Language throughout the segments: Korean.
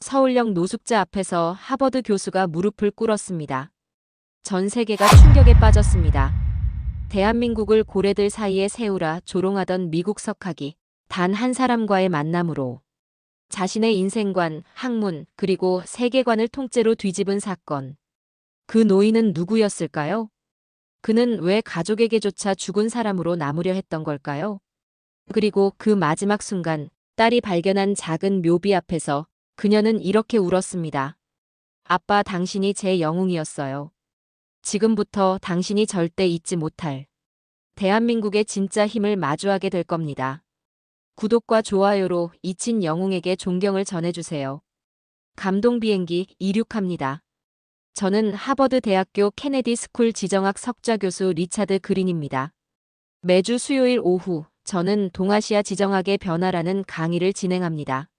서울역 노숙자 앞에서 하버드 교수가 무릎을 꿇었습니다. 전 세계가 충격에 빠졌습니다. 대한민국을 고래들 사이에 세우라 조롱하던 미국 석학이 단 한 사람과의 만남으로 자신의 인생관, 학문, 그리고 세계관을 통째로 뒤집은 사건. 그 노인은 누구였을까요? 그는 왜 가족에게조차 죽은 사람으로 남으려 했던 걸까요? 그리고 그 마지막 순간, 딸이 발견한 작은 묘비 앞에서 그녀는 이렇게 울었습니다. 아빠, 당신이 제 영웅이었어요. 지금부터 당신이 절대 잊지 못할 대한민국의 진짜 힘을 마주하게 될 겁니다. 구독과 좋아요로 잊힌 영웅에게 존경을 전해주세요. 감동 비행기 이륙합니다. 저는 하버드 대학교 케네디 스쿨 지정학 석좌 교수 리차드 그린입니다. 매주 수요일 오후 저는 동아시아 지정학의 변화라는 강의를 진행합니다.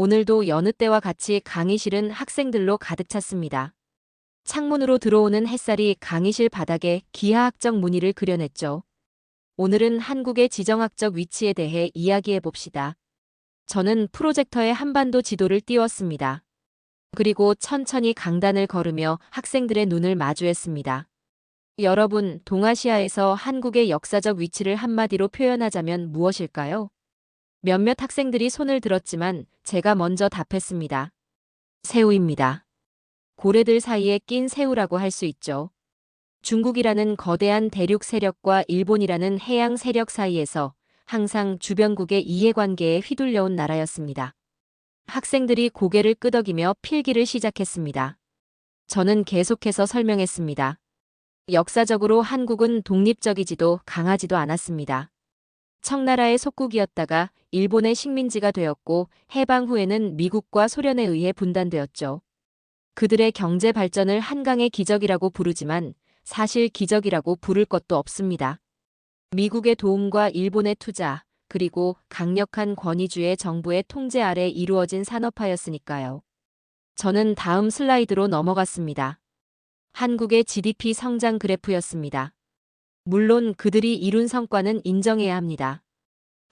오늘도 여느 때와 같이 강의실은 학생들로 가득 찼습니다. 창문으로 들어오는 햇살이 강의실 바닥에 기하학적 무늬를 그려냈죠. 오늘은 한국의 지정학적 위치에 대해 이야기해 봅시다. 저는 프로젝터에 한반도 지도를 띄웠습니다. 그리고 천천히 강단을 걸으며 학생들의 눈을 마주했습니다. 여러분, 동아시아에서 한국의 역사적 위치를 한마디로 표현하자면 무엇일까요? 몇몇 학생들이 손을 들었지만 제가 먼저 답했습니다. 새우입니다. 고래들 사이에 낀 새우라고 할 수 있죠. 중국이라는 거대한 대륙 세력과 일본이라는 해양 세력 사이에서 항상 주변국의 이해관계에 휘둘려온 나라였습니다. 학생들이 고개를 끄덕이며 필기를 시작했습니다. 저는 계속해서 설명했습니다. 역사적으로 한국은 독립적이지도 강하지도 않았습니다. 청나라의 속국이었다가 일본의 식민지가 되었고 해방 후에는 미국과 소련에 의해 분단되었죠. 그들의 경제 발전을 한강의 기적이라고 부르지만 사실 기적이라고 부를 것도 없습니다. 미국의 도움과 일본의 투자, 그리고 강력한 권위주의 정부의 통제 아래 이루어진 산업화였으니까요. 저는 다음 슬라이드로 넘어갔습니다. 한국의 GDP 성장 그래프였습니다. 물론 그들이 이룬 성과는 인정해야 합니다.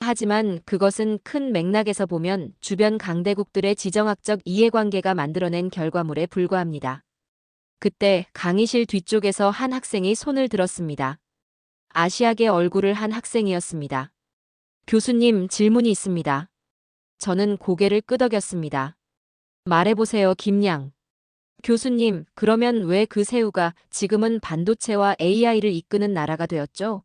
하지만 그것은 큰 맥락에서 보면 주변 강대국들의 지정학적 이해관계가 만들어낸 결과물에 불과합니다. 그때 강의실 뒤쪽에서 한 학생이 손을 들었습니다. 아시아계 얼굴을 한 학생이었습니다. 교수님, 질문이 있습니다. 저는 고개를 끄덕였습니다. 말해보세요, 김양. 교수님, 그러면 왜 그 새우가 지금은 반도체와 AI를 이끄는 나라가 되었죠?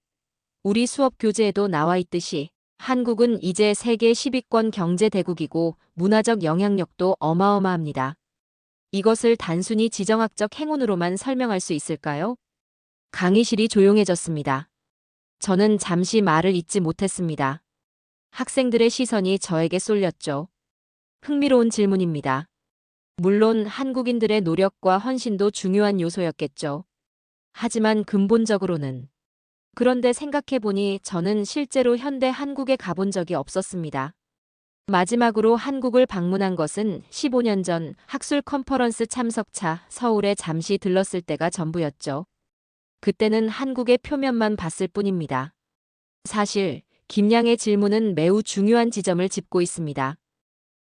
우리 수업 교재에도 나와 있듯이 한국은 이제 세계 10위권 경제대국이고 문화적 영향력도 어마어마합니다. 이것을 단순히 지정학적 행운으로만 설명할 수 있을까요? 강의실이 조용해졌습니다. 저는 잠시 말을 잇지 못했습니다. 학생들의 시선이 저에게 쏠렸죠. 흥미로운 질문입니다. 물론 한국인들의 노력과 헌신도 중요한 요소였겠죠. 하지만 근본적으로는. 그런데 생각해보니 저는 실제로 현대 한국에 가본 적이 없었습니다. 마지막으로 한국을 방문한 것은 15년 전 학술 컨퍼런스 참석차 서울에 잠시 들렀을 때가 전부였죠. 그때는 한국의 표면만 봤을 뿐입니다. 사실 김양의 질문은 매우 중요한 지점을 짚고 있습니다.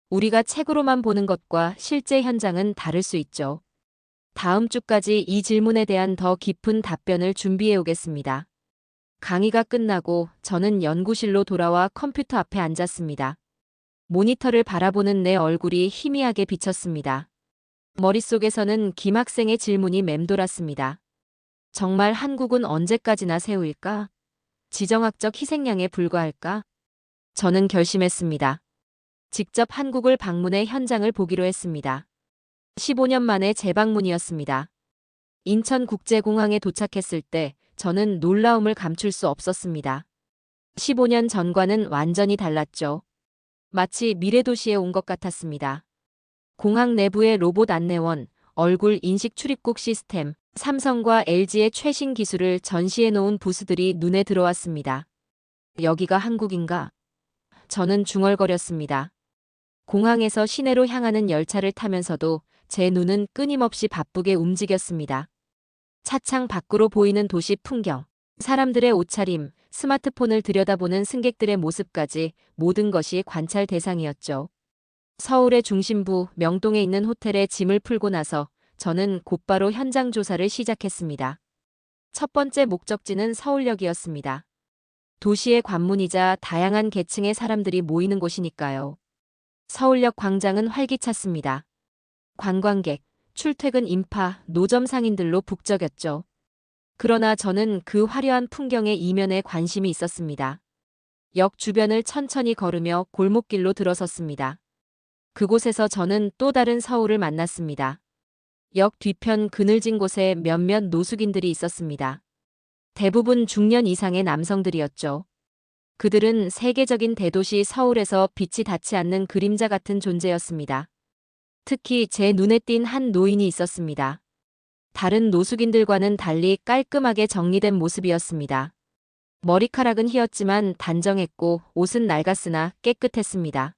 우리가 책으로만 보는 것과 실제 현장은 다를 수 있죠. 다음 주까지 이 질문에 대한 더 깊은 답변을 준비해 오겠습니다. 강의가 끝나고 저는 연구실로 돌아와 컴퓨터 앞에 앉았습니다. 모니터를 바라보는 내 얼굴이 희미하게 비쳤습니다. 머릿속에서는 김 학생의 질문이 맴돌았습니다. 정말 한국은 언제까지나 새우일까? 지정학적 희생양에 불과할까? 저는 결심했습니다. 직접 한국을 방문해 현장을 보기로 했습니다. 15년 만에 재방문이었습니다. 인천국제공항에 도착했을 때 저는 놀라움을 감출 수 없었습니다. 15년 전과는 완전히 달랐죠. 마치 미래도시에 온 것 같았습니다. 공항 내부의 로봇 안내원, 얼굴 인식 출입국 시스템, 삼성과 LG의 최신 기술을 전시해 놓은 부스들이 눈에 들어왔습니다. 여기가 한국인가? 저는 중얼거렸습니다. 공항에서 시내로 향하는 열차를 타면서도 제 눈은 끊임없이 바쁘게 움직였습니다. 차창 밖으로 보이는 도시 풍경, 사람들의 옷차림, 스마트폰을 들여다보는 승객들의 모습까지 모든 것이 관찰 대상이었죠. 서울의 중심부 명동에 있는 호텔에 짐을 풀고 나서 저는 곧바로 현장 조사를 시작했습니다. 첫 번째 목적지는 서울역이었습니다. 도시의 관문이자 다양한 계층의 사람들이 모이는 곳이니까요. 서울역 광장은 활기찼습니다. 관광객, 출퇴근 인파, 노점 상인들로 북적였죠. 그러나 저는 그 화려한 풍경의 이면에 관심이 있었습니다. 역 주변을 천천히 걸으며 골목길로 들어섰습니다. 그곳에서 저는 또 다른 서울을 만났습니다. 역 뒤편 그늘진 곳에 몇몇 노숙인들이 있었습니다. 대부분 중년 이상의 남성들이었죠. 그들은 세계적인 대도시 서울에서 빛이 닿지 않는 그림자 같은 존재였습니다. 특히 제 눈에 띈 한 노인이 있었습니다. 다른 노숙인들과는 달리 깔끔하게 정리된 모습이었습니다. 머리카락은 휘었지만 단정했고 옷은 낡았으나 깨끗했습니다.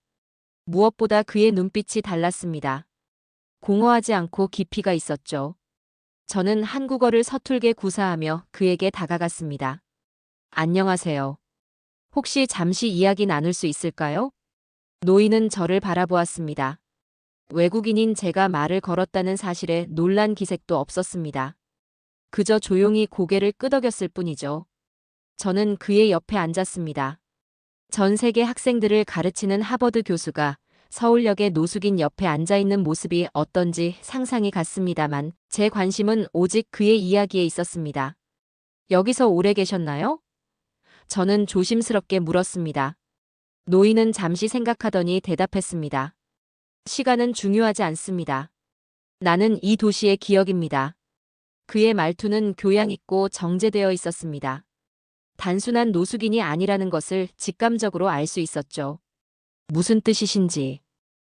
무엇보다 그의 눈빛이 달랐습니다. 공허하지 않고 깊이가 있었죠. 저는 한국어를 서툴게 구사하며 그에게 다가갔습니다. 안녕하세요. 혹시 잠시 이야기 나눌 수 있을까요? 노인은 저를 바라보았습니다. 외국인인 제가 말을 걸었다는 사실에 놀란 기색도 없었습니다. 그저 조용히 고개를 끄덕였을 뿐이죠. 저는 그의 옆에 앉았습니다. 전 세계 학생들을 가르치는 하버드 교수가 서울역의 노숙인 옆에 앉아있는 모습이 어떤지 상상이 갔습니다만 제 관심은 오직 그의 이야기에 있었습니다. 여기서 오래 계셨나요? 저는 조심스럽게 물었습니다. 노인은 잠시 생각하더니 대답했습니다. 시간은 중요하지 않습니다. 나는 이 도시의 기억입니다. 그의 말투는 교양 있고 정제되어 있었습니다. 단순한 노숙인이 아니라는 것을 직감적으로 알 수 있었죠. 무슨 뜻이신지.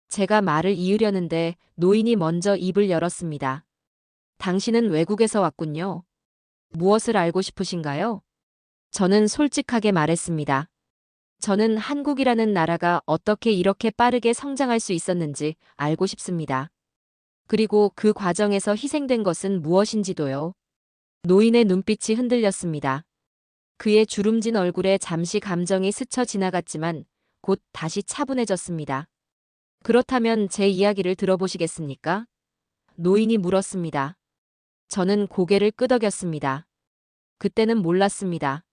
제가 말을 이으려는데 노인이 먼저 입을 열었습니다. 당신은 외국에서 왔군요. 무엇을 알고 싶으신가요? 저는 솔직하게 말했습니다. 저는 한국이라는 나라가 어떻게 이렇게 빠르게 성장할 수 있었는지 알고 싶습니다. 그리고 그 과정에서 희생된 것은 무엇인지도요. 노인의 눈빛이 흔들렸습니다. 그의 주름진 얼굴에 잠시 감정이 스쳐 지나갔지만 곧 다시 차분해졌습니다. 그렇다면 제 이야기를 들어보시겠습니까? 노인이 물었습니다. 저는 고개를 끄덕였습니다. 그때는 몰랐습니다.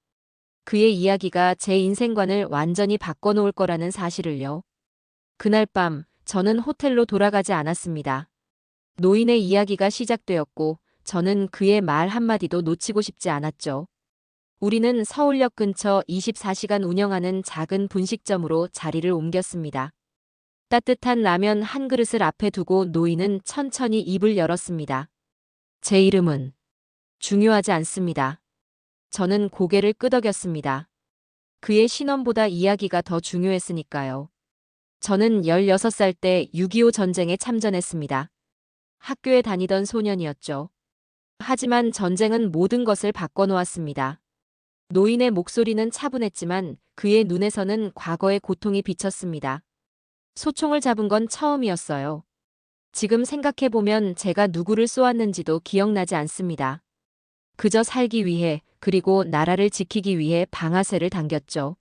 그의 이야기가 제 인생관을 완전히 바꿔놓을 거라는 사실을요. 그날 밤 저는 호텔로 돌아가지 않았습니다. 노인의 이야기가 시작되었고 저는 그의 말 한마디도 놓치고 싶지 않았죠. 우리는 서울역 근처 24시간 운영하는 작은 분식점으로 자리를 옮겼습니다. 따뜻한 라면 한 그릇을 앞에 두고 노인은 천천히 입을 열었습니다. 제 이름은 중요하지 않습니다. 저는 고개를 끄덕였습니다. 그의 신원보다 이야기가 더 중요했으니까요. 저는 16살 때 6.25 전쟁에 참전했습니다. 학교에 다니던 소년이었죠. 하지만 전쟁은 모든 것을 바꿔놓았습니다. 노인의 목소리는 차분했지만 그의 눈에서는 과거의 고통이 비쳤습니다. 소총을 잡은 건 처음이었어요. 지금 생각해보면 제가 누구를 쏘았는지도 기억나지 않습니다. 그저 살기 위해 그리고 나라를 지키기 위해 방아쇠를 당겼죠.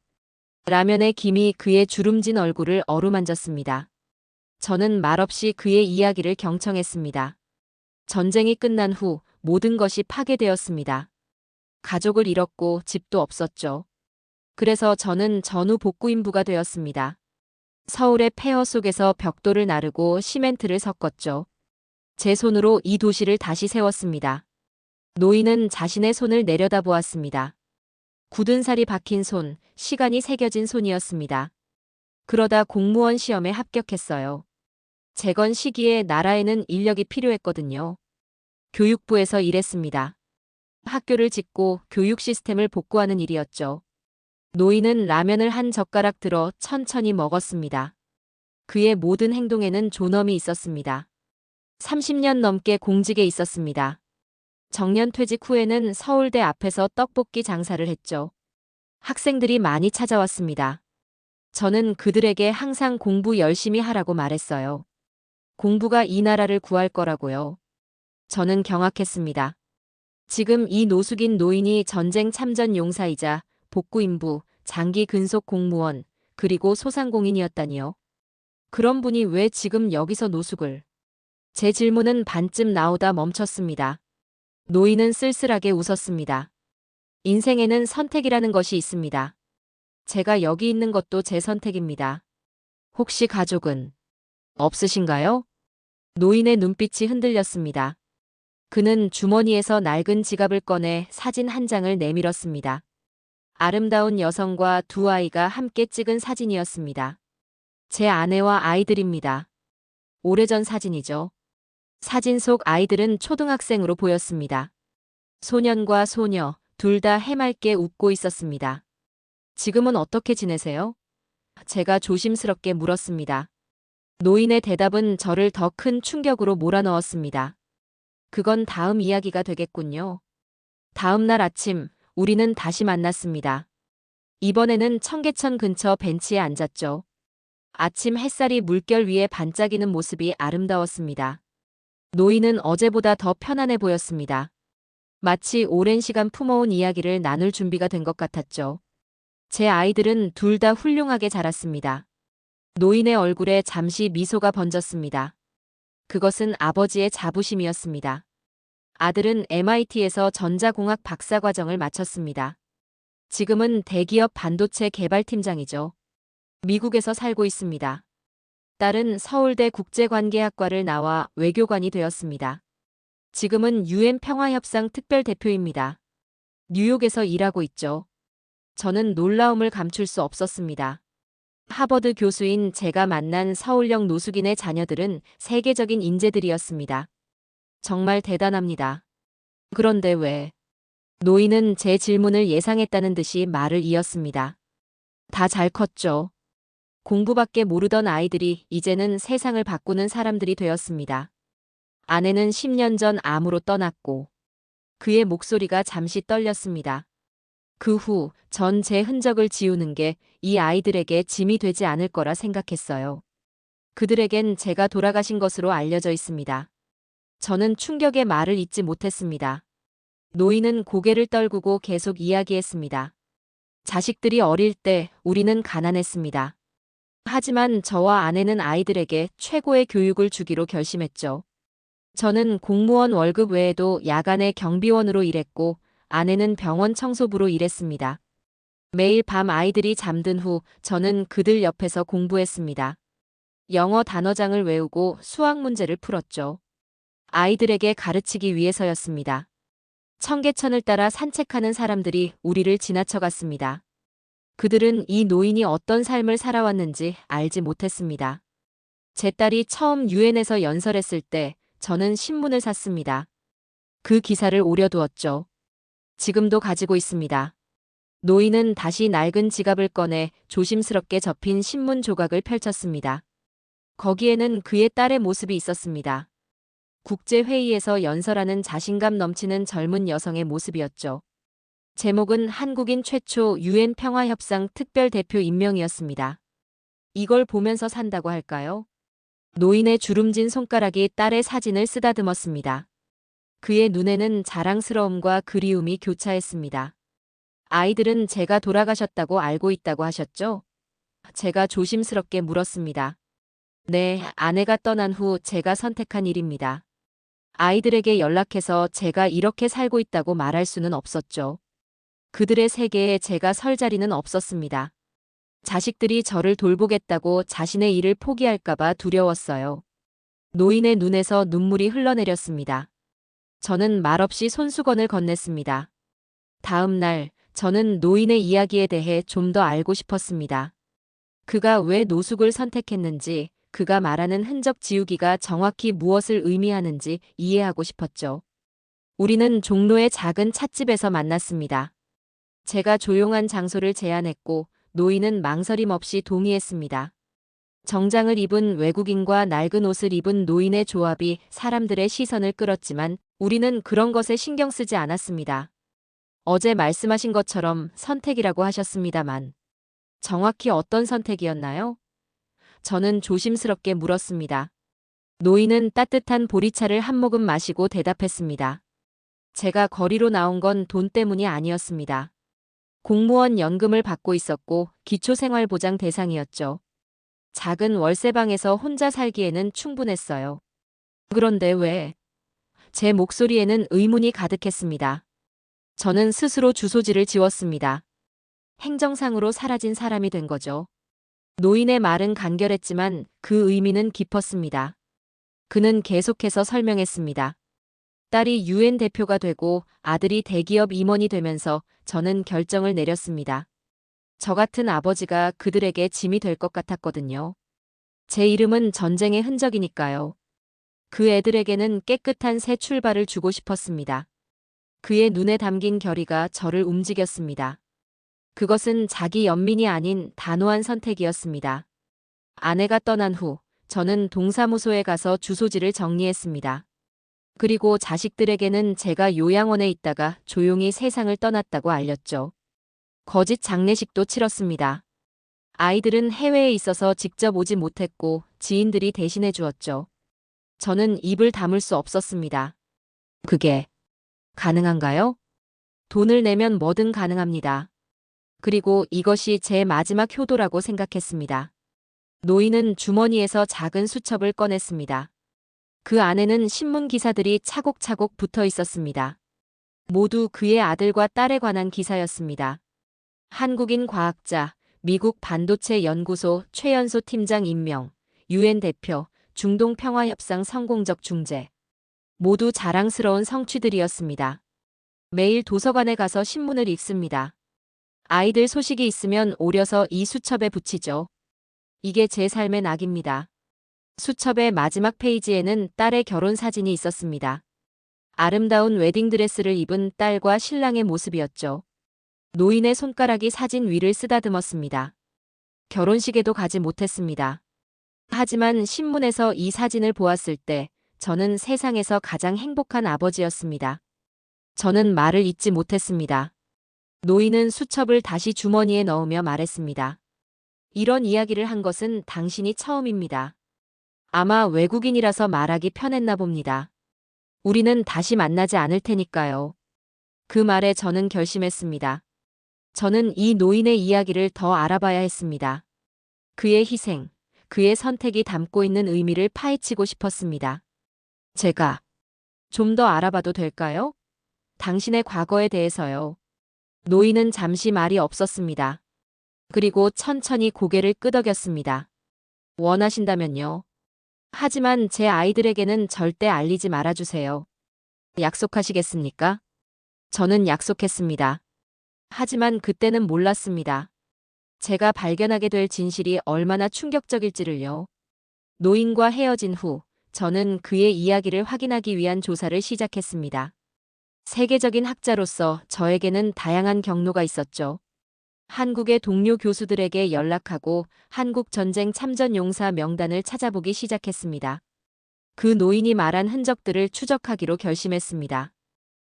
라면의 김이 그의 주름진 얼굴을 어루만졌습니다. 저는 말없이 그의 이야기를 경청했습니다. 전쟁이 끝난 후 모든 것이 파괴되었습니다. 가족을 잃었고 집도 없었죠. 그래서 저는 전후 복구인부가 되었습니다. 서울의 폐허 속에서 벽돌을 나르고 시멘트를 섞었죠. 제 손으로 이 도시를 다시 세웠습니다. 노인은 자신의 손을 내려다보았습니다. 굳은 살이 박힌 손, 시간이 새겨진 손이었습니다. 그러다 공무원 시험에 합격했어요. 재건 시기에 나라에는 인력이 필요했거든요. 교육부에서 일했습니다. 학교를 짓고 교육 시스템을 복구하는 일이었죠. 노인은 라면을 한 젓가락 들어 천천히 먹었습니다. 그의 모든 행동에는 존엄이 있었습니다. 30년 넘게 공직에 있었습니다. 정년퇴직 후에는 서울대 앞에서 떡볶이 장사를 했죠. 학생들이 많이 찾아왔습니다. 저는 그들에게 항상 공부 열심히 하라고 말했어요. 공부가 이 나라를 구할 거라고요. 저는 경악했습니다. 지금 이 노숙인 노인이 전쟁 참전 용사이자 복구인부, 장기 근속 공무원, 그리고 소상공인이었다니요. 그런 분이 왜 지금 여기서 노숙을? 제 질문은 반쯤 나오다 멈췄습니다. 노인은 쓸쓸하게 웃었습니다. 인생에는 선택이라는 것이 있습니다. 제가 여기 있는 것도 제 선택입니다. 혹시 가족은 없으신가요? 노인의 눈빛이 흔들렸습니다. 그는 주머니에서 낡은 지갑을 꺼내 사진 한 장을 내밀었습니다. 아름다운 여성과 두 아이가 함께 찍은 사진이었습니다. 제 아내와 아이들입니다. 오래전 사진이죠. 사진 속 아이들은 초등학생으로 보였습니다. 소년과 소녀, 둘 다 해맑게 웃고 있었습니다. 지금은 어떻게 지내세요? 제가 조심스럽게 물었습니다. 노인의 대답은 저를 더 큰 충격으로 몰아넣었습니다. 그건 다음 이야기가 되겠군요. 다음 날 아침, 우리는 다시 만났습니다. 이번에는 청계천 근처 벤치에 앉았죠. 아침 햇살이 물결 위에 반짝이는 모습이 아름다웠습니다. 노인은 어제보다 더 편안해 보였습니다. 마치 오랜 시간 품어온 이야기를 나눌 준비가 된 것 같았죠. 제 아이들은 둘 다 훌륭하게 자랐습니다. 노인의 얼굴에 잠시 미소가 번졌습니다. 그것은 아버지의 자부심이었습니다. 아들은 MIT에서 전자공학 박사과정을 마쳤습니다. 지금은 대기업 반도체 개발팀장이죠. 미국에서 살고 있습니다. 딸은 서울대 국제관계학과를 나와 외교관이 되었습니다. 지금은 UN 평화협상 특별대표입니다. 뉴욕에서 일하고 있죠. 저는 놀라움을 감출 수 없었습니다. 하버드 교수인 제가 만난 서울역 노숙인의 자녀들은 세계적인 인재들이었습니다. 정말 대단합니다. 그런데 왜? 노인은 제 질문을 예상했다는 듯이 말을 이었습니다. 다 잘 컸죠. 공부밖에 모르던 아이들이 이제는 세상을 바꾸는 사람들이 되었습니다. 아내는 10년 전 암으로 떠났고 그의 목소리가 잠시 떨렸습니다. 그 후 전 제 흔적을 지우는 게 이 아이들에게 짐이 되지 않을 거라 생각했어요. 그들에겐 제가 돌아가신 것으로 알려져 있습니다. 저는 충격의 말을 잇지 못했습니다. 노인은 고개를 떨구고 계속 이야기했습니다. 자식들이 어릴 때 우리는 가난했습니다. 하지만 저와 아내는 아이들에게 최고의 교육을 주기로 결심했죠. 저는 공무원 월급 외에도 야간에 경비원으로 일했고 아내는 병원 청소부로 일했습니다. 매일 밤 아이들이 잠든 후 저는 그들 옆에서 공부했습니다. 영어 단어장을 외우고 수학 문제를 풀었죠. 아이들에게 가르치기 위해서였습니다. 청계천을 따라 산책하는 사람들이 우리를 지나쳐갔습니다. 그들은 이 노인이 어떤 삶을 살아왔는지 알지 못했습니다. 제 딸이 처음 유엔에서 연설했을 때 저는 신문을 샀습니다. 그 기사를 오려두었죠. 지금도 가지고 있습니다. 노인은 다시 낡은 지갑을 꺼내 조심스럽게 접힌 신문 조각을 펼쳤습니다. 거기에는 그의 딸의 모습이 있었습니다. 국제회의에서 연설하는 자신감 넘치는 젊은 여성의 모습이었죠. 제목은 한국인 최초 UN 평화협상 특별대표 임명이었습니다. 이걸 보면서 산다고 할까요? 노인의 주름진 손가락이 딸의 사진을 쓰다듬었습니다. 그의 눈에는 자랑스러움과 그리움이 교차했습니다. 아이들은 제가 돌아가셨다고 알고 있다고 하셨죠? 제가 조심스럽게 물었습니다. 네, 아내가 떠난 후 제가 선택한 일입니다. 아이들에게 연락해서 제가 이렇게 살고 있다고 말할 수는 없었죠. 그들의 세계에 제가 설 자리는 없었습니다. 자식들이 저를 돌보겠다고 자신의 일을 포기할까봐 두려웠어요. 노인의 눈에서 눈물이 흘러내렸습니다. 저는 말없이 손수건을 건넸습니다. 다음 날, 저는 노인의 이야기에 대해 좀 더 알고 싶었습니다. 그가 왜 노숙을 선택했는지, 그가 말하는 흔적 지우기가 정확히 무엇을 의미하는지 이해하고 싶었죠. 우리는 종로의 작은 찻집에서 만났습니다. 제가 조용한 장소를 제안했고 노인은 망설임 없이 동의했습니다. 정장을 입은 외국인과 낡은 옷을 입은 노인의 조합이 사람들의 시선을 끌었지만 우리는 그런 것에 신경 쓰지 않았습니다. 어제 말씀하신 것처럼 선택이라고 하셨습니다만 정확히 어떤 선택이었나요? 저는 조심스럽게 물었습니다. 노인은 따뜻한 보리차를 한 모금 마시고 대답했습니다. 제가 거리로 나온 건 돈 때문이 아니었습니다. 공무원 연금을 받고 있었고 기초생활보장 대상이었죠. 작은 월세방에서 혼자 살기에는 충분했어요. 그런데 왜? 제 목소리에는 의문이 가득했습니다. 저는 스스로 주소지를 지웠습니다. 행정상으로 사라진 사람이 된 거죠. 노인의 말은 간결했지만 그 의미는 깊었습니다. 그는 계속해서 설명했습니다. 딸이 유엔 대표가 되고 아들이 대기업 임원이 되면서 저는 결정을 내렸습니다. 저 같은 아버지가 그들에게 짐이 될 것 같았거든요. 제 이름은 전쟁의 흔적이니까요. 그 애들에게는 깨끗한 새 출발을 주고 싶었습니다. 그의 눈에 담긴 결의가 저를 움직였습니다. 그것은 자기 연민이 아닌 단호한 선택이었습니다. 아내가 떠난 후 저는 동사무소에 가서 주소지를 정리했습니다. 그리고 자식들에게는 제가 요양원에 있다가 조용히 세상을 떠났다고 알렸죠. 거짓 장례식도 치렀습니다. 아이들은 해외에 있어서 직접 오지 못했고 지인들이 대신해 주었죠. 저는 입을 다물 수 없었습니다. 그게 가능한가요? 돈을 내면 뭐든 가능합니다. 그리고 이것이 제 마지막 효도라고 생각했습니다. 노인은 주머니에서 작은 수첩을 꺼냈습니다. 그 안에는 신문 기사들이 차곡차곡 붙어 있었습니다. 모두 그의 아들과 딸에 관한 기사였습니다. 한국인 과학자, 미국 반도체 연구소 최연소 팀장 임명, 유엔 대표, 중동 평화협상 성공적 중재. 모두 자랑스러운 성취들이었습니다. 매일 도서관에 가서 신문을 읽습니다. 아이들 소식이 있으면 오려서 이 수첩에 붙이죠. 이게 제 삶의 낙입니다. 수첩의 마지막 페이지에는 딸의 결혼 사진이 있었습니다. 아름다운 웨딩드레스를 입은 딸과 신랑의 모습이었죠. 노인의 손가락이 사진 위를 쓰다듬었습니다. 결혼식에도 가지 못했습니다. 하지만 신문에서 이 사진을 보았을 때 저는 세상에서 가장 행복한 아버지였습니다. 저는 말을 잇지 못했습니다. 노인은 수첩을 다시 주머니에 넣으며 말했습니다. 이런 이야기를 한 것은 당신이 처음입니다. 아마 외국인이라서 말하기 편했나 봅니다. 우리는 다시 만나지 않을 테니까요. 그 말에 저는 결심했습니다. 저는 이 노인의 이야기를 더 알아봐야 했습니다. 그의 희생, 그의 선택이 담고 있는 의미를 파헤치고 싶었습니다. 제가 좀 더 알아봐도 될까요? 당신의 과거에 대해서요. 노인은 잠시 말이 없었습니다. 그리고 천천히 고개를 끄덕였습니다. 원하신다면요. 하지만 제 아이들에게는 절대 알리지 말아주세요. 약속하시겠습니까? 저는 약속했습니다. 하지만 그때는 몰랐습니다. 제가 발견하게 될 진실이 얼마나 충격적일지를요. 노인과 헤어진 후 저는 그의 이야기를 확인하기 위한 조사를 시작했습니다. 세계적인 학자로서 저에게는 다양한 경로가 있었죠. 한국의 동료 교수들에게 연락하고 한국 전쟁 참전 용사 명단을 찾아보기 시작했습니다. 그 노인이 말한 흔적들을 추적하기로 결심했습니다.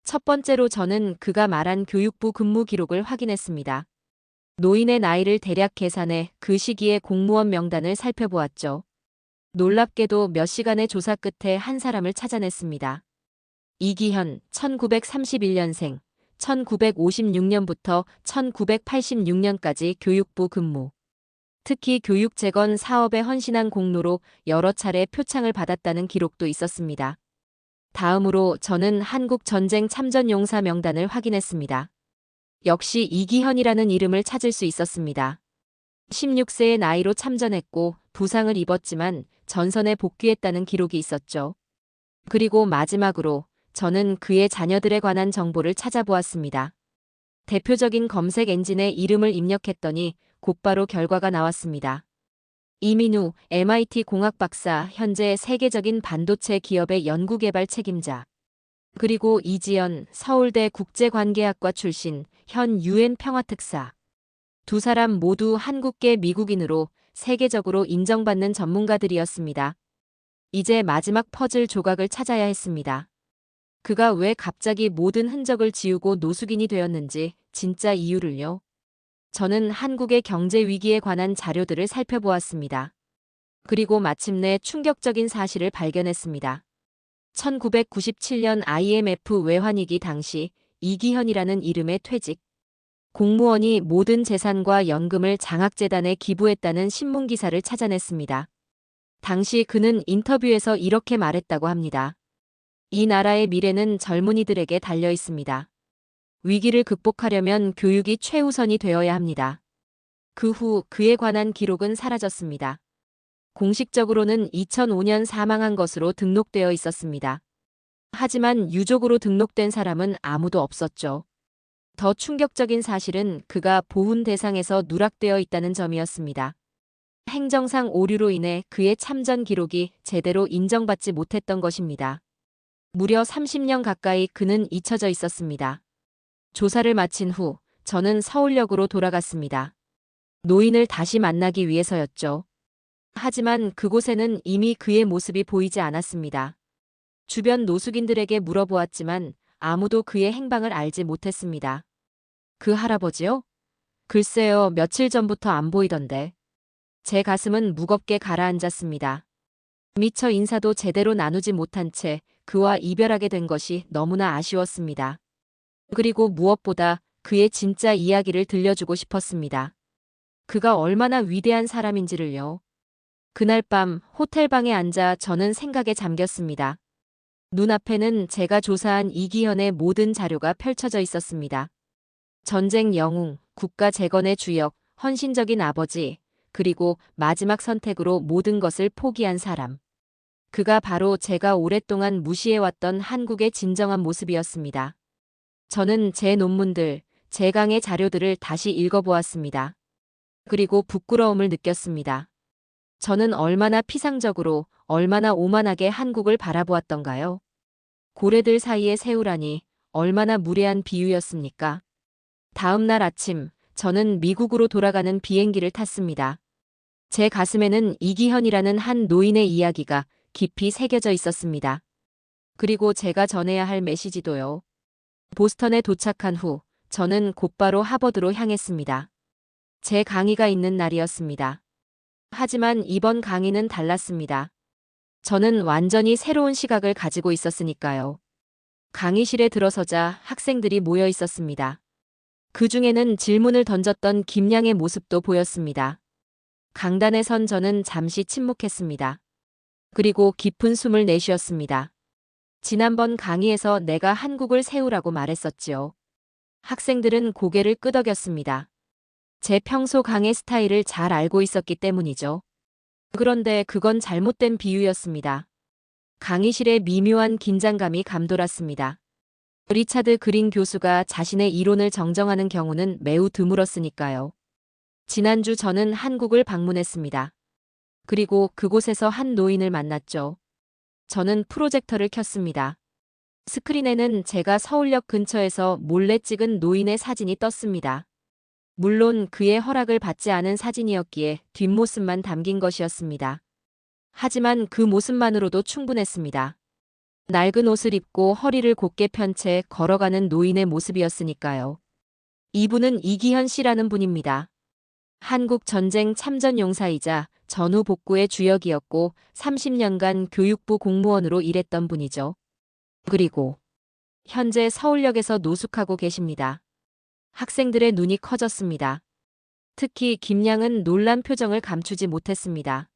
첫 번째로 저는 그가 말한 교육부 근무 기록을 확인했습니다. 노인의 나이를 대략 계산해 그 시기의 공무원 명단을 살펴보았죠. 놀랍게도 몇 시간의 조사 끝에 한 사람을 찾아냈습니다. 이기현, 1931년생, 1956년부터 1986년까지 교육부 근무. 특히 교육재건 사업에 헌신한 공로로 여러 차례 표창을 받았다는 기록도 있었습니다. 다음으로 저는 한국 전쟁 참전 용사 명단을 확인했습니다. 역시 이기현이라는 이름을 찾을 수 있었습니다. 16세의 나이로 참전했고 부상을 입었지만 전선에 복귀했다는 기록이 있었죠. 그리고 마지막으로 저는 그의 자녀들에 관한 정보를 찾아보았습니다. 대표적인 검색 엔진에 이름을 입력했더니 곧바로 결과가 나왔습니다. 이민우, MIT 공학 박사, 현재 세계적인 반도체 기업의 연구개발 책임자. 그리고 이지연, 서울대 국제관계학과 출신, 현 유엔 평화특사. 두 사람 모두 한국계 미국인으로 세계적으로 인정받는 전문가들이었습니다. 이제 마지막 퍼즐 조각을 찾아야 했습니다. 그가 왜 갑자기 모든 흔적을 지우고 노숙인이 되었는지 진짜 이유를요. 저는 한국의 경제 위기에 관한 자료들을 살펴보았습니다. 그리고 마침내 충격적인 사실을 발견했습니다. 1997년 IMF 외환위기 당시 이기현이라는 이름의 퇴직. 공무원이 모든 재산과 연금을 장학재단에 기부했다는 신문기사를 찾아냈습니다. 당시 그는 인터뷰에서 이렇게 말했다고 합니다. 이 나라의 미래는 젊은이들에게 달려 있습니다. 위기를 극복하려면 교육이 최우선이 되어야 합니다. 그 후 그에 관한 기록은 사라졌습니다. 공식적으로는 2005년 사망한 것으로 등록되어 있었습니다. 하지만 유족으로 등록된 사람은 아무도 없었죠. 더 충격적인 사실은 그가 보훈 대상에서 누락되어 있다는 점이었습니다. 행정상 오류로 인해 그의 참전 기록이 제대로 인정받지 못했던 것입니다. 무려 30년 가까이 그는 잊혀져 있었습니다. 조사를 마친 후 저는 서울역으로 돌아갔습니다. 노인을 다시 만나기 위해서였죠. 하지만 그곳에는 이미 그의 모습이 보이지 않았습니다. 주변 노숙인들에게 물어보았지만 아무도 그의 행방을 알지 못했습니다. 그 할아버지요? 글쎄요, 며칠 전부터 안 보이던데. 제 가슴은 무겁게 가라앉았습니다. 미처 인사도 제대로 나누지 못한 채 그와 이별하게 된 것이 너무나 아쉬웠습니다. 그리고 무엇보다 그의 진짜 이야기를 들려주고 싶었습니다. 그가 얼마나 위대한 사람인지를요. 그날 밤 호텔방에 앉아 저는 생각에 잠겼습니다. 눈앞에는 제가 조사한 이기현의 모든 자료가 펼쳐져 있었습니다. 전쟁 영웅, 국가 재건의 주역, 헌신적인 아버지, 그리고 마지막 선택으로 모든 것을 포기한 사람. 그가 바로 제가 오랫동안 무시해왔던 한국의 진정한 모습이었습니다. 저는 제 논문들, 제 강의 자료들을 다시 읽어보았습니다. 그리고 부끄러움을 느꼈습니다. 저는 얼마나 피상적으로, 얼마나 오만하게 한국을 바라보았던가요? 고래들 사이에 새우라니 얼마나 무례한 비유였습니까? 다음 날 아침, 저는 미국으로 돌아가는 비행기를 탔습니다. 제 가슴에는 이기현이라는 한 노인의 이야기가 깊이 새겨져 있었습니다. 그리고 제가 전해야 할 메시지도요. 보스턴에 도착한 후 저는 곧바로 하버드로 향했습니다. 제 강의가 있는 날이었습니다. 하지만 이번 강의는 달랐습니다. 저는 완전히 새로운 시각을 가지고 있었으니까요. 강의실에 들어서자 학생들이 모여 있었습니다. 그 중에는 질문을 던졌던 김양의 모습도 보였습니다. 강단에 선 저는 잠시 침묵했습니다. 그리고 깊은 숨을 내쉬었습니다. 지난번 강의에서 내가 한국을 세우라고 말했었지요. 학생들은 고개를 끄덕였습니다. 제 평소 강의 스타일을 잘 알고 있었기 때문이죠. 그런데 그건 잘못된 비유였습니다. 강의실에 미묘한 긴장감이 감돌았습니다. 리차드 그린 교수가 자신의 이론을 정정하는 경우는 매우 드물었으니까요. 지난주 저는 한국을 방문했습니다. 그리고 그곳에서 한 노인을 만났죠. 저는 프로젝터를 켰습니다. 스크린에는 제가 서울역 근처에서 몰래 찍은 노인의 사진이 떴습니다. 물론 그의 허락을 받지 않은 사진이었기에 뒷모습만 담긴 것이었습니다. 하지만 그 모습만으로도 충분했습니다. 낡은 옷을 입고 허리를 곧게 편 채 걸어가는 노인의 모습이었으니까요. 이분은 이기현 씨라는 분입니다. 한국 전쟁 참전 용사이자 전후 복구의 주역이었고 30년간 교육부 공무원으로 일했던 분이죠. 그리고 현재 서울역에서 노숙하고 계십니다. 학생들의 눈이 커졌습니다. 특히 김양은 놀란 표정을 감추지 못했습니다.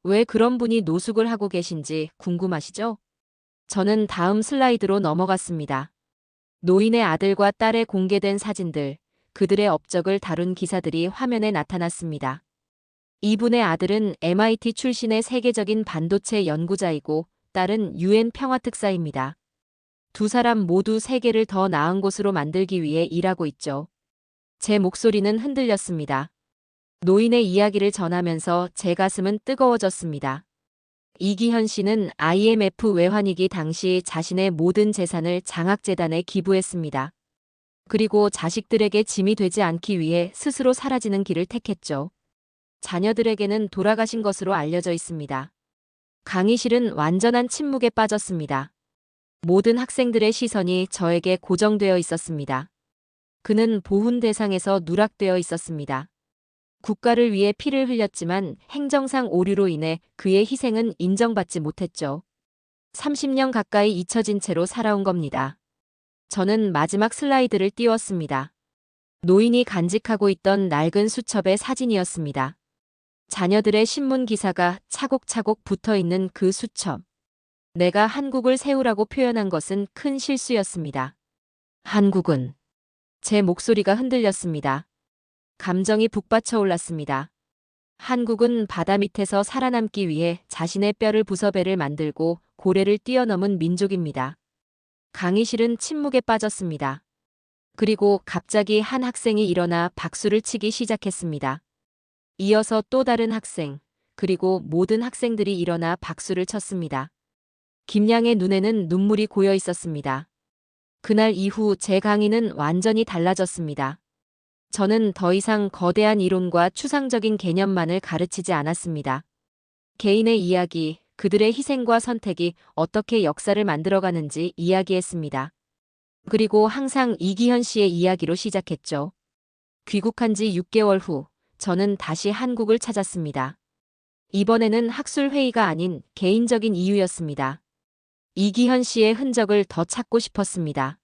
왜 그런 분이 노숙을 하고 계신지 궁금하시죠? 저는 다음 슬라이드로 넘어갔습니다. 노인의 아들과 딸의 공개된 사진들, 그들의 업적을 다룬 기사들이 화면에 나타났습니다. 이분의 아들은 MIT 출신의 세계적인 반도체 연구자이고 딸은 UN 평화특사입니다. 두 사람 모두 세계를 더 나은 곳으로 만들기 위해 일하고 있죠. 제 목소리는 흔들렸습니다. 노인의 이야기를 전하면서 제 가슴은 뜨거워졌습니다. 이기현 씨는 IMF 외환위기 당시 자신의 모든 재산을 장학재단에 기부했습니다. 그리고 자식들에게 짐이 되지 않기 위해 스스로 사라지는 길을 택했죠. 자녀들에게는 돌아가신 것으로 알려져 있습니다. 강의실은 완전한 침묵에 빠졌습니다. 모든 학생들의 시선이 저에게 고정되어 있었습니다. 그는 보훈 대상에서 누락되어 있었습니다. 국가를 위해 피를 흘렸지만 행정상 오류로 인해 그의 희생은 인정받지 못했죠. 30년 가까이 잊혀진 채로 살아온 겁니다. 저는 마지막 슬라이드를 띄웠습니다. 노인이 간직하고 있던 낡은 수첩의 사진이었습니다. 자녀들의 신문 기사가 차곡차곡 붙어 있는 그 수첩. 내가 한국을 세우라고 표현한 것은 큰 실수였습니다. 한국은 제 목소리가 흔들렸습니다. 감정이 북받쳐 올랐습니다. 한국은 바다 밑에서 살아남기 위해 자신의 뼈를 부숴 배를 만들고 고래를 뛰어넘은 민족입니다. 강의실은 침묵에 빠졌습니다. 그리고 갑자기 한 학생이 일어나 박수를 치기 시작했습니다. 이어서 또 다른 학생, 그리고 모든 학생들이 일어나 박수를 쳤습니다. 김양의 눈에는 눈물이 고여 있었습니다. 그날 이후 제 강의는 완전히 달라졌습니다. 저는 더 이상 거대한 이론과 추상적인 개념만을 가르치지 않았습니다. 개인의 이야기, 그들의 희생과 선택이 어떻게 역사를 만들어가는지 이야기했습니다. 그리고 항상 이기현 씨의 이야기로 시작했죠. 귀국한 지 6개월 후, 저는 다시 한국을 찾았습니다. 이번에는 학술 회의가 아닌 개인적인 이유였습니다. 이기현 씨의 흔적을 더 찾고 싶었습니다.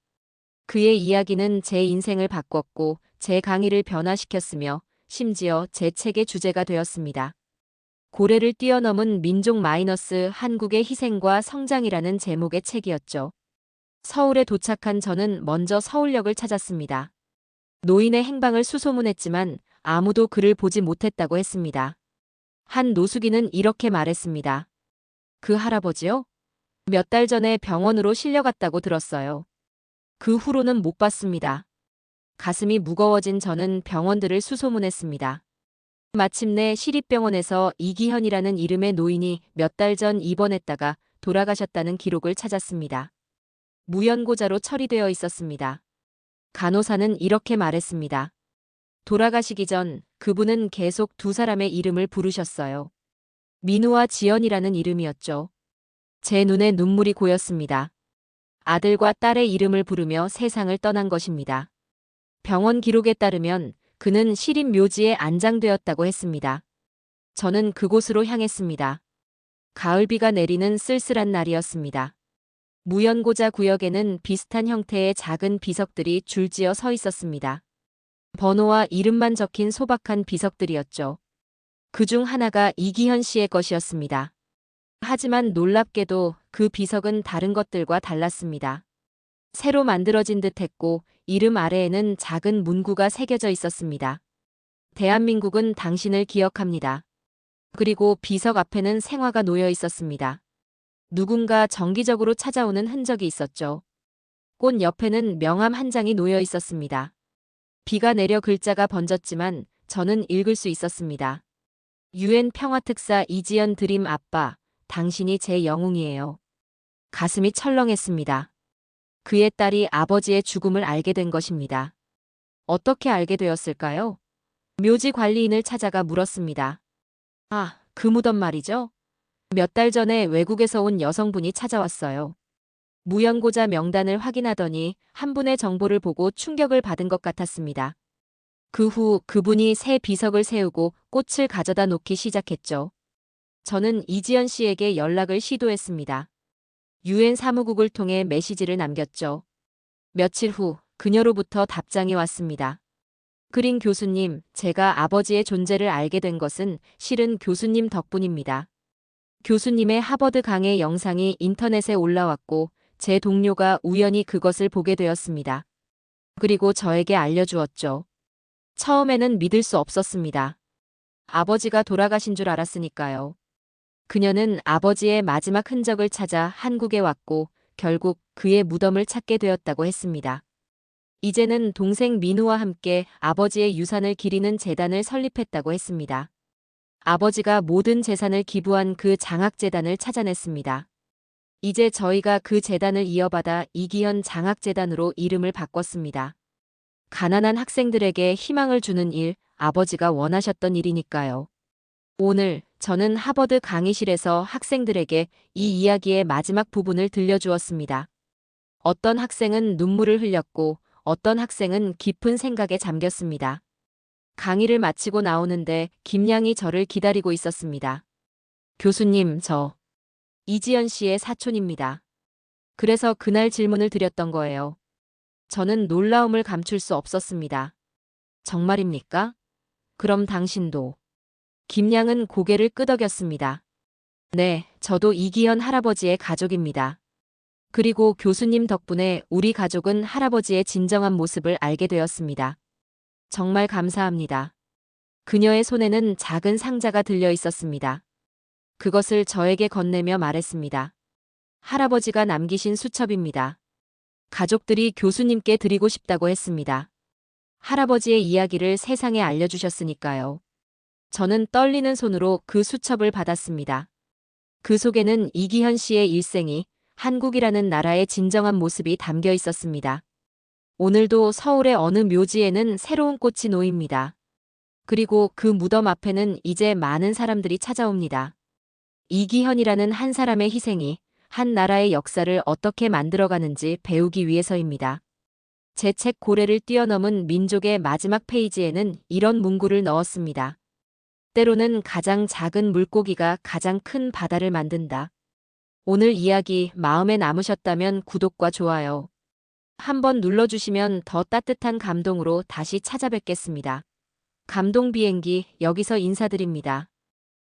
그의 이야기는 제 인생을 바꿨고 제 강의를 변화시켰으며 심지어 제 책의 주제가 되었습니다. 고래를 뛰어넘은 민족 마이너스 한국의 희생과 성장이라는 제목의 책이었죠. 서울에 도착한 저는 먼저 서울역을 찾았습니다. 노인의 행방을 수소문했지만 아무도 그를 보지 못했다고 했습니다. 한 노숙인은 이렇게 말했습니다. 그 할아버지요? 몇 달 전에 병원으로 실려갔다고 들었어요. 그 후로는 못 봤습니다. 가슴이 무거워진 저는 병원들을 수소문했습니다. 마침내 시립병원에서 이기현이라는 이름의 노인이 몇 달 전 입원했다가 돌아가셨다는 기록을 찾았습니다. 무연고자로 처리되어 있었습니다. 간호사는 이렇게 말했습니다. 돌아가시기 전 그분은 계속 두 사람의 이름을 부르셨어요. 민우와 지연이라는 이름이었죠. 제 눈에 눈물이 고였습니다. 아들과 딸의 이름을 부르며 세상을 떠난 것입니다. 병원 기록에 따르면 그는 시립 묘지에 안장되었다고 했습니다. 저는 그곳으로 향했습니다. 가을비가 내리는 쓸쓸한 날이었습니다. 무연고자 구역에는 비슷한 형태의 작은 비석들이 줄지어 서 있었습니다. 번호와 이름만 적힌 소박한 비석들이었죠. 그중 하나가 이기현 씨의 것이었습니다. 하지만 놀랍게도 그 비석은 다른 것들과 달랐습니다. 새로 만들어진 듯했고 이름 아래에는 작은 문구가 새겨져 있었습니다. 대한민국은 당신을 기억합니다. 그리고 비석 앞에는 생화가 놓여 있었습니다. 누군가 정기적으로 찾아오는 흔적이 있었죠. 꽃 옆에는 명함 한 장이 놓여 있었습니다. 비가 내려 글자가 번졌지만 저는 읽을 수 있었습니다. UN 평화특사 이지연 드림 아빠, 당신이 제 영웅이에요. 가슴이 철렁했습니다. 그의 딸이 아버지의 죽음을 알게 된 것입니다. 어떻게 알게 되었을까요? 묘지 관리인을 찾아가 물었습니다. 아, 그 무덤 말이죠? 몇 달 전에 외국에서 온 여성분이 찾아왔어요. 무연고자 명단을 확인하더니 한 분의 정보를 보고 충격을 받은 것 같았습니다. 그 후 그분이 새 비석을 세우고 꽃을 가져다 놓기 시작했죠. 저는 이지연 씨에게 연락을 시도했습니다. UN 사무국을 통해 메시지를 남겼죠. 며칠 후 그녀로부터 답장이 왔습니다. 그린 교수님, 제가 아버지의 존재를 알게 된 것은 실은 교수님 덕분입니다. 교수님의 하버드 강의 영상이 인터넷에 올라왔고 제 동료가 우연히 그것을 보게 되었습니다. 그리고 저에게 알려주었죠. 처음에는 믿을 수 없었습니다. 아버지가 돌아가신 줄 알았으니까요. 그녀는 아버지의 마지막 흔적을 찾아 한국에 왔고 결국 그의 무덤을 찾게 되었다고 했습니다. 이제는 동생 민우와 함께 아버지의 유산을 기리는 재단을 설립했다고 했습니다. 아버지가 모든 재산을 기부한 그 장학재단을 찾아냈습니다. 이제 저희가 그 재단을 이어받아 이기현 장학재단으로 이름을 바꿨습니다. 가난한 학생들에게 희망을 주는 일, 아버지가 원하셨던 일이니까요. 오늘 저는 하버드 강의실에서 학생들에게 이 이야기의 마지막 부분을 들려주었습니다. 어떤 학생은 눈물을 흘렸고 어떤 학생은 깊은 생각에 잠겼습니다. 강의를 마치고 나오는데 김양이 저를 기다리고 있었습니다. 교수님, 저 이지연 씨의 사촌입니다. 그래서 그날 질문을 드렸던 거예요. 저는 놀라움을 감출 수 없었습니다. 정말입니까? 그럼 당신도. 김양은 고개를 끄덕였습니다. 네, 저도 이기현 할아버지의 가족입니다. 그리고 교수님 덕분에 우리 가족은 할아버지의 진정한 모습을 알게 되었습니다. 정말 감사합니다. 그녀의 손에는 작은 상자가 들려 있었습니다. 그것을 저에게 건네며 말했습니다. 할아버지가 남기신 수첩입니다. 가족들이 교수님께 드리고 싶다고 했습니다. 할아버지의 이야기를 세상에 알려주셨으니까요. 저는 떨리는 손으로 그 수첩을 받았습니다. 그 속에는 이기현 씨의 일생이 한국이라는 나라의 진정한 모습이 담겨 있었습니다. 오늘도 서울의 어느 묘지에는 새로운 꽃이 놓입니다. 그리고 그 무덤 앞에는 이제 많은 사람들이 찾아옵니다. 이기현이라는 한 사람의 희생이 한 나라의 역사를 어떻게 만들어가는지 배우기 위해서입니다. 제 책 고래를 뛰어넘은 민족의 마지막 페이지에는 이런 문구를 넣었습니다. 때로는 가장 작은 물고기가 가장 큰 바다를 만든다. 오늘 이야기 마음에 남으셨다면 구독과 좋아요 한번 눌러주시면 더 따뜻한 감동으로 다시 찾아뵙겠습니다. 감동 비행기 여기서 인사드립니다.